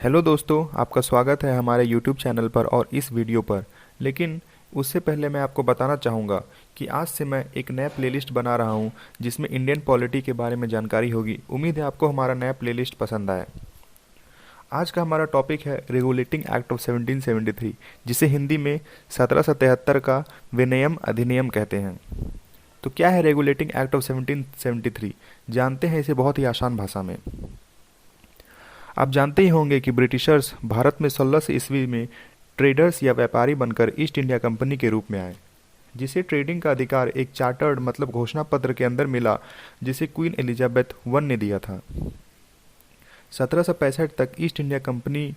Hello दोस्तों, आपका स्वागत है हमारे यूट्यूब चैनल पर और इस वीडियो पर। लेकिन उससे पहले मैं आपको बताना चाहूँगा कि आज से मैं एक नया प्लेलिस्ट बना रहा हूँ जिसमें इंडियन पॉलिटी के बारे में जानकारी होगी। उम्मीद है आपको हमारा नया प्लेलिस्ट पसंद आए। आज का हमारा टॉपिक है रेगुलेटिंग एक्ट ऑफ 1773, जिसे हिंदी में 1773 का विनियम अधिनियम कहते हैं। तो क्या है रेगुलेटिंग एक्ट ऑफ 1773? जानते हैं इसे बहुत ही आसान भाषा में। आप जानते ही होंगे कि ब्रिटिशर्स भारत में 1600 ईस्वी में ट्रेडर्स या व्यापारी बनकर ईस्ट इंडिया कंपनी के रूप में आए, जिसे ट्रेडिंग का अधिकार एक चार्टर्ड मतलब घोषणा पत्र के अंदर मिला, जिसे क्वीन एलिजाबेथ वन ने दिया था। 1765 तक ईस्ट इंडिया कंपनी,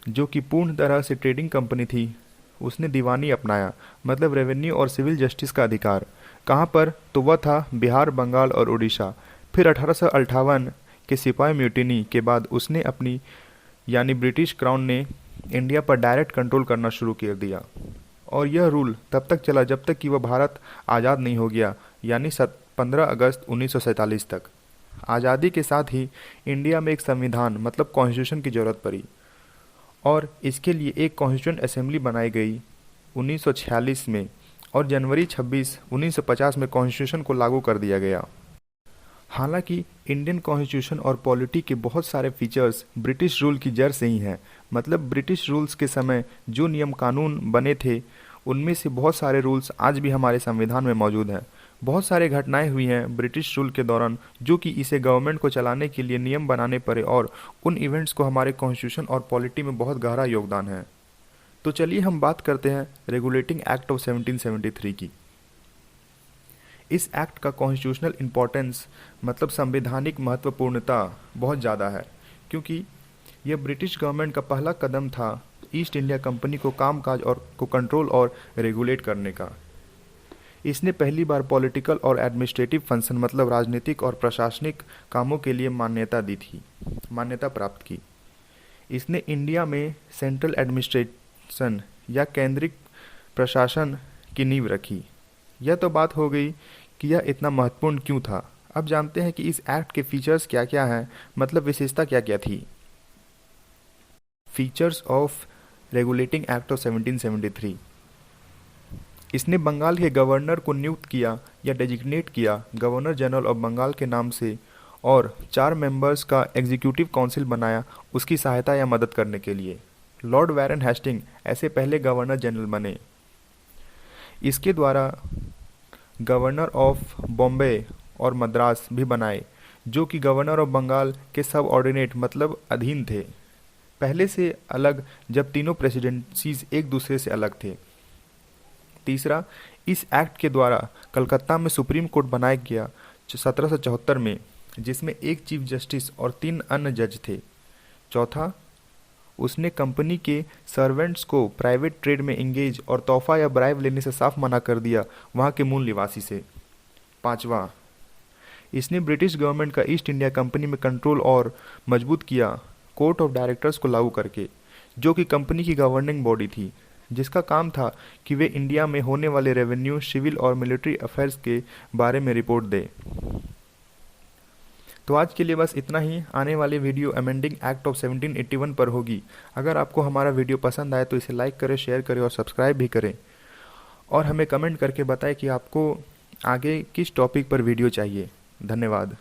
जो कि पूर्ण तरह से ट्रेडिंग कंपनी थी, उसने दीवानी अपनाया, मतलब रेवेन्यू और सिविल जस्टिस का अधिकार। कहाँ पर? तो वह था बिहार, बंगाल और उड़ीसा। फिर 1858 के सिपाही म्यूटिनी के बाद उसने अपनी यानी ब्रिटिश क्राउन ने इंडिया पर डायरेक्ट कंट्रोल करना शुरू कर दिया। और यह रूल तब तक चला जब तक कि वह भारत आज़ाद नहीं हो गया, यानी 15 अगस्त 1947 तक। आज़ादी के साथ ही इंडिया में एक संविधान मतलब कॉन्स्टिट्यूशन की ज़रूरत पड़ी और इसके लिए एक कॉन्स्टिट्यूंट असेंबली बनाई गई 1946 में, और जनवरी 26, 1950 में कॉन्स्टिट्यूशन को लागू कर दिया गया। हालांकि इंडियन कॉन्स्टिट्यूशन और पॉलिटी के बहुत सारे फीचर्स ब्रिटिश रूल की जड़ से ही हैं। मतलब ब्रिटिश रूल्स के समय जो नियम कानून बने थे, उनमें से बहुत सारे रूल्स आज भी हमारे संविधान में मौजूद हैं। बहुत सारे घटनाएं हुई हैं ब्रिटिश रूल के दौरान, जो कि इसे गवर्नमेंट को चलाने के लिए नियम बनाने पड़े, और उन इवेंट्स को हमारे कॉन्स्टिट्यूशन और पॉलिटी में बहुत गहरा योगदान है। तो चलिए हम बात करते हैं रेगुलेटिंग एक्ट ऑफ 1773 की। इस एक्ट का कॉन्स्टिट्यूशनल इम्पोर्टेंस मतलब संवैधानिक महत्वपूर्णता बहुत ज़्यादा है, क्योंकि यह ब्रिटिश गवर्नमेंट का पहला कदम था ईस्ट इंडिया कंपनी को कामकाज और को कंट्रोल और रेगुलेट करने का। इसने पहली बार पॉलिटिकल और एडमिनिस्ट्रेटिव फंक्शन मतलब राजनीतिक और प्रशासनिक कामों के लिए मान्यता प्राप्त की। इसने इंडिया में सेंट्रल एडमिनिस्ट्रेशन या केंद्रीय प्रशासन की नींव रखी। यह तो बात हो गई कि यह इतना महत्वपूर्ण क्यों था। अब जानते हैं कि इस एक्ट के फीचर्स क्या क्या हैं, मतलब विशेषता क्या क्या थी। Features of regulating act of 1773। इसने बंगाल के गवर्नर को नियुक्त किया या डेजिग्नेट किया गवर्नर जनरल ऑफ बंगाल के नाम से, और 4 मेंबर्स का एग्जीक्यूटिव काउंसिल बनाया उसकी सहायता या मदद करने के लिए। लॉर्ड वारेन हेस्टिंग ऐसे पहले गवर्नर जनरल बने। इसके द्वारा गवर्नर ऑफ बॉम्बे और मद्रास भी बनाए, जो कि गवर्नर ऑफ बंगाल के सब ऑर्डिनेट मतलब अधीन थे, पहले से अलग, जब तीनों प्रेसिडेंसीज एक दूसरे से अलग थे। तीसरा, इस एक्ट के द्वारा कलकत्ता में सुप्रीम कोर्ट बनाया गया 1774 में, जिसमें एक चीफ जस्टिस और 3 अन्य जज थे। चौथा, उसने कंपनी के सर्वेंट्स को प्राइवेट ट्रेड में इंगेज और तोहफा या ब्राइब लेने से साफ मना कर दिया वहाँ के मूल निवासी से। पांचवा, इसने ब्रिटिश गवर्नमेंट का ईस्ट इंडिया कंपनी में कंट्रोल और मजबूत किया कोर्ट ऑफ डायरेक्टर्स को लागू करके, जो कि कंपनी की गवर्निंग बॉडी थी, जिसका काम था कि वे इंडिया में होने वाले रेवेन्यू, सिविल और मिलिट्री अफेयर्स के बारे में रिपोर्ट दे। तो आज के लिए बस इतना ही। आने वाली वीडियो अमेंडिंग एक्ट ऑफ 1781 पर होगी। अगर आपको हमारा वीडियो पसंद आए तो इसे लाइक करें, शेयर करें और सब्सक्राइब भी करें, और हमें कमेंट करके बताएं कि आपको आगे किस टॉपिक पर वीडियो चाहिए। धन्यवाद।